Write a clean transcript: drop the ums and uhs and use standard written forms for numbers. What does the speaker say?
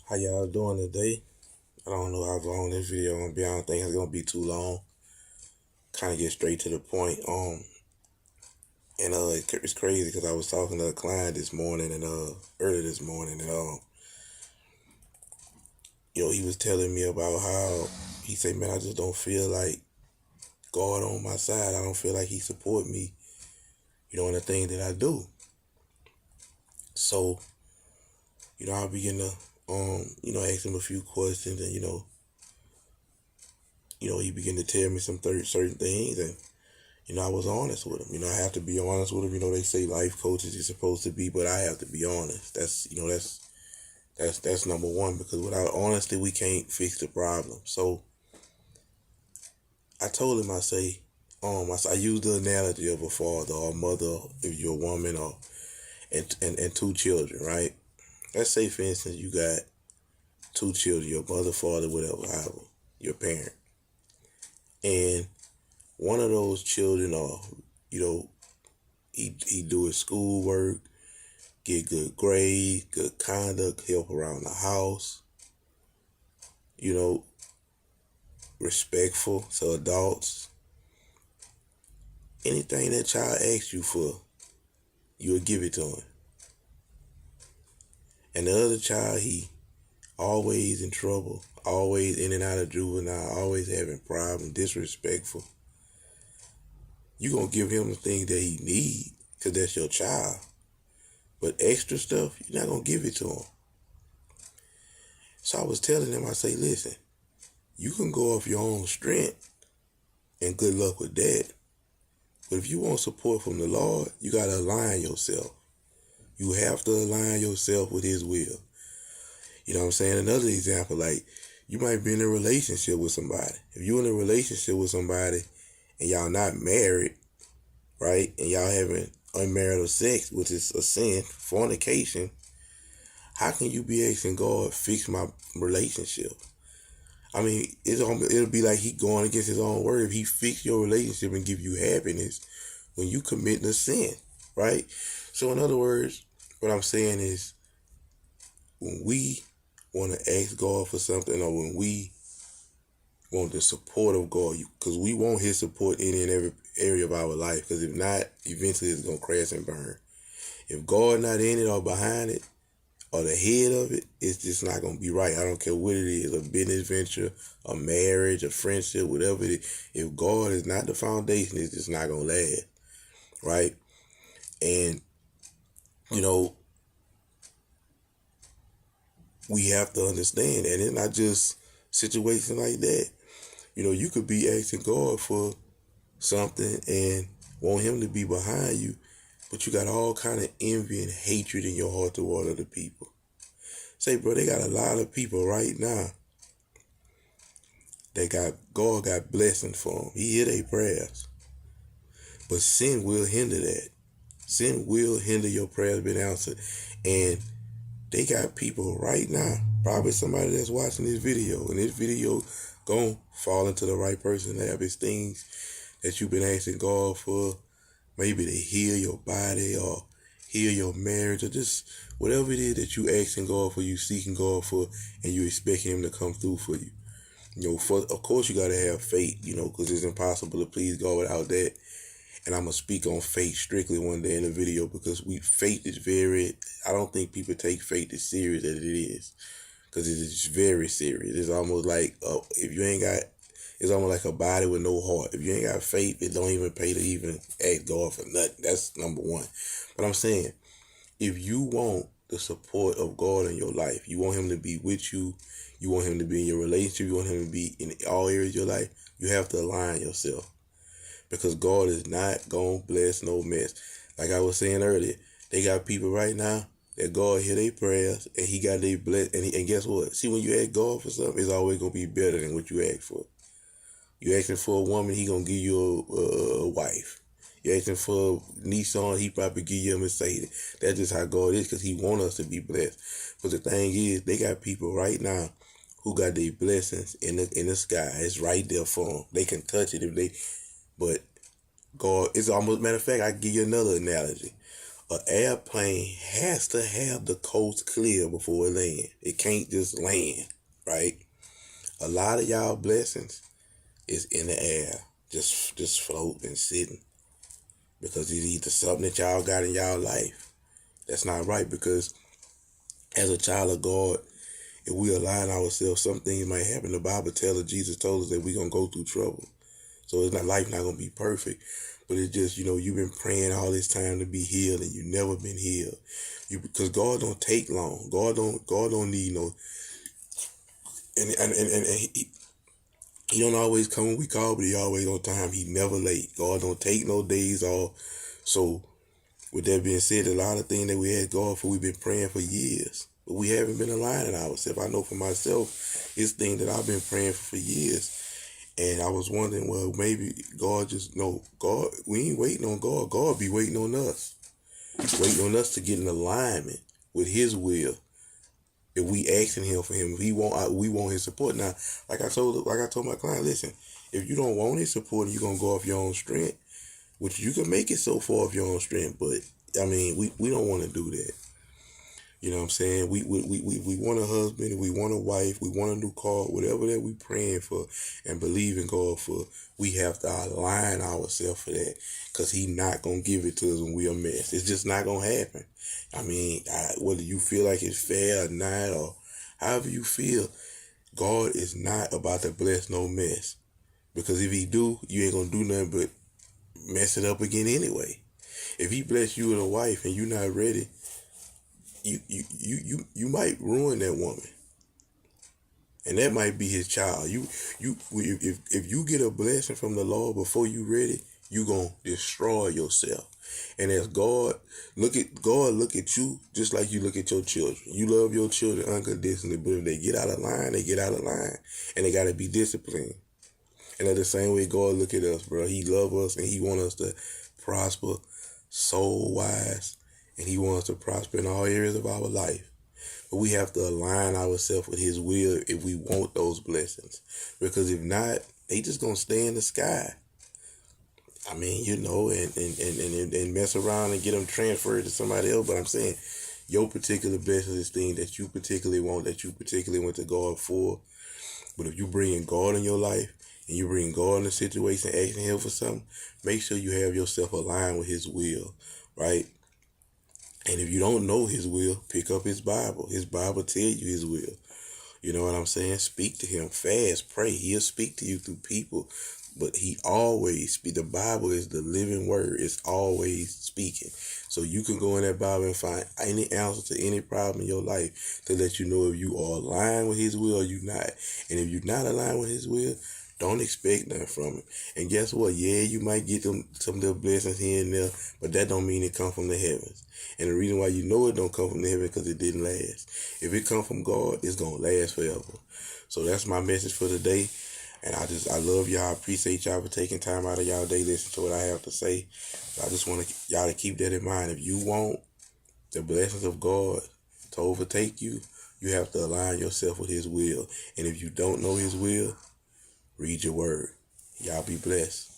How y'all doing today? I don't know how long this video gonna be. I don't think it's gonna be too long. Kind of get straight to the point. It's crazy because I was talking to a client this morning and early this morning and he was telling me about how he said, man, I just don't feel like God on my side. I don't feel like He support me, in the thing that I do. So, I begin to ask him a few questions and he began to tell me some certain things and I was honest with him. I have to be honest with him. They say life coaches is supposed to be, but I have to be honest. That's number one, because without honesty, we can't fix the problem. So I told him, I use the analogy of a father or a mother, if you're a woman, or and two children, right? Let's say, for instance, you got two children, your mother, father, whatever, however, your parent, and one of those children, he do his schoolwork, get good grades, good conduct, help around the house, respectful to adults. Anything that child asks you for, you'll give it to him. And the other child, he always in trouble, always in and out of juvenile, always having problems, disrespectful. You're going to give him the things that he needs because that's your child. But extra stuff, you're not going to give it to him. So I was telling him, I say, listen, you can go off your own strength and good luck with that. But if you want support from the Lord, you got to align yourself. You have to align yourself with His will. You know what I'm saying? Another example, like you might be in a relationship with somebody. If you're in a relationship with somebody and y'all not married, right, and y'all having unmarital sex, which is a sin, fornication, how can you be asking God, fix my relationship? I mean, it'll be like He going against His own word. If He fix your relationship and give you happiness when you commit a sin, right? So in other words, what I'm saying is, when we want to ask God for something, or when we want the support of God, because we want His support in and every area of our life, because if not, eventually it's going to crash and burn. If God not in it or behind it, or the head of it, it's just not going to be right. I don't care what it is, a business venture, a marriage, a friendship, whatever it is. If God is not the foundation, it's just not going to last, right? And, we have to understand that it's not just situations like that. You could be asking God for something and want Him to be behind you, but you got all kind of envy and hatred in your heart toward other people. Say, bro, they got a lot of people right now that God got blessing for them. He hear their prayers. But sin will hinder that. Sin will hinder your prayers being answered. And they got people right now, probably somebody that's watching this video, and this video gonna fall into the right person to have his things that you've been asking God for, maybe to heal your body or heal your marriage, or just whatever it is that you asking God for, you seeking God for, and you expecting Him to come through for you. Of course you gotta have faith, because it's impossible to please God without that. And I'm going to speak on faith strictly one day in the video, because faith is I don't think people take faith as serious as it is, because it is very serious. It's almost like, it's almost like a body with no heart. If you ain't got faith, it don't even pay to even ask God for nothing. That's number one. But I'm saying, if you want the support of God in your life, you want Him to be with you, you want Him to be in your relationship, you want Him to be in all areas of your life, you have to align yourself. Because God is not going to bless no mess. Like I was saying earlier, they got people right now that God hear their prayers and He got their bless. And guess what? See, when you ask God for something, it's always going to be better than what you ask for. You asking for a woman, He going to give you a wife. You asking for a Nissan, He probably give you a Mercedes. That's just how God is, because He want us to be blessed. But the thing is, they got people right now who got their blessings in the sky. It's right there for them. They can touch it if they... But God, it's almost, matter of fact, I give you another analogy. An airplane has to have the coast clear before it land. It can't just land, right? A lot of y'all blessings is in the air, just floating and sitting, because it's either something that y'all got in y'all life that's not right. Because as a child of God, if we align ourselves, some things might happen. The Bible tells us, Jesus told us that we're gonna go through trouble. So it's not, life not gonna be perfect, but it's just, you've been praying all this time to be healed and you never been healed. Because God don't take long. God don't need no, and he don't always come when we call, but he always on time. He never late. God don't take no days off. So with that being said, a lot of things that we ask God for, we've been praying for years, but we haven't been aligning ourselves. I know for myself, it's things that I've been praying for years. And I was wondering, well, maybe God just, no, God, we ain't waiting on God. God be waiting on us. Waiting on us to get in alignment with his will. If we asking him for him, if we want his support. Now, like I told my client, listen, if you don't want his support and you're gonna go off your own strength, which you can make it so far off your own strength, but I mean, we don't want to do that. You know what I'm saying? We want a husband, we want a wife, we want a new car, whatever that we praying for and believe in God for, we have to align ourselves for that, because he not going to give it to us when we a mess. It's just not going to happen. I mean, whether you feel like it's fair or not, or however you feel, God is not about to bless no mess. Because if he do, you ain't going to do nothing but mess it up again anyway. If he bless you with a wife and you're not ready, you might ruin that woman, and that might be his child. If you get a blessing from the Lord before you ready, you gonna destroy yourself. And as God look at you just like you look at your children. You love your children unconditionally, but if they get out of line, they get out of line, and they gotta be disciplined. And at the same way, God look at us, bro. He love us and he want us to prosper soul wise, and he wants us to prosper in all areas of our life. But we have to align ourselves with his will if we want those blessings. Because if not, they just gonna stay in the sky. I mean, and mess around and get them transferred to somebody else. But I'm saying, your particular blessing is thing that you particularly want, that you particularly went to God for. But if you bring in God in your life and you bring God in the situation, asking him for something, make sure you have yourself aligned with his will, right? And if you don't know his will, pick up his Bible. His Bible tell you his will. You know what I'm saying? Speak to him. Fast, pray. He'll speak to you through people. But he always speak. The Bible is the living word. It's always speaking. So you can go in that Bible and find any answer to any problem in your life to let you know if you are aligned with his will or you not. And if you're not aligned with his will, don't expect nothing from him. And guess what? Yeah, you might get some of the blessings here and there, but that don't mean it come from the heavens. And the reason why you know it don't come from the heaven because it didn't last. If it come from God, it's gonna last forever. So that's my message for today. And I love y'all. I appreciate y'all for taking time out of y'all day listen to what I have to say. I just want y'all to keep that in mind. If you want the blessings of God to overtake you, you have to align yourself with his will. And if you don't know his will, read your word. Y'all be blessed.